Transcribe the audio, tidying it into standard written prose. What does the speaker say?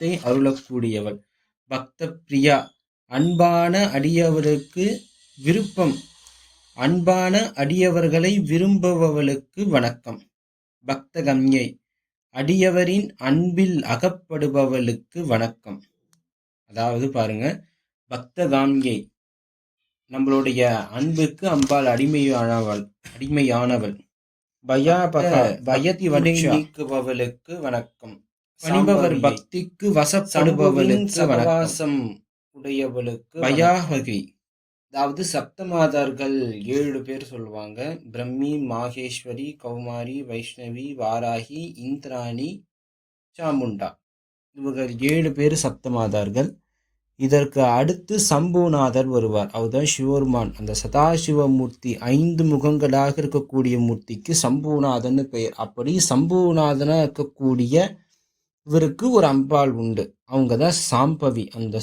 பக்தை அருளக்கூடியவள். பக்த பிரியா, அன்பான அடியவருக்கு விருப்பம், அன்பான அடியவர்களை விரும்புபவளுக்கு வணக்கம். பக்த கம்யை, அடியவரின் அன்பில் அகப்படுபவளுக்கு வணக்கம். அதாவது பாருங்க, பக்த காமியை நம்மளுடைய அன்புக்கு அம்பாள் அடிமையானவள். பயத்தி நீக்குபவளுக்கு வணக்கம். பணிபவர் பக்திக்கு வசப்படுபவளுக்கு சகவாசம் உடையவளுக்கு பயாவகி. அதாவது சப்தமாதார்கள் 7 பேர் சொல்லுவாங்க. பிரம்மி, மாகேஸ்வரி, கௌமாரி, வைஷ்ணவி, வாராகி, இந்திராணி, சாமுண்டா. இவர்கள் 7 பேர் சப்தமாதார்கள். இதற்கு அடுத்து சம்பூநாதர் வருவார். அவர்தான் சிவருமான். அந்த சதாசிவமூர்த்தி 5 முகங்களாக இருக்கக்கூடிய மூர்த்திக்கு சம்பூநாதன் பெயர். அப்படி சம்பூநாதனா இருக்கக்கூடிய இவருக்கு ஒரு அம்பாள் உண்டு. அவங்க தான் சாம்பவி. அந்த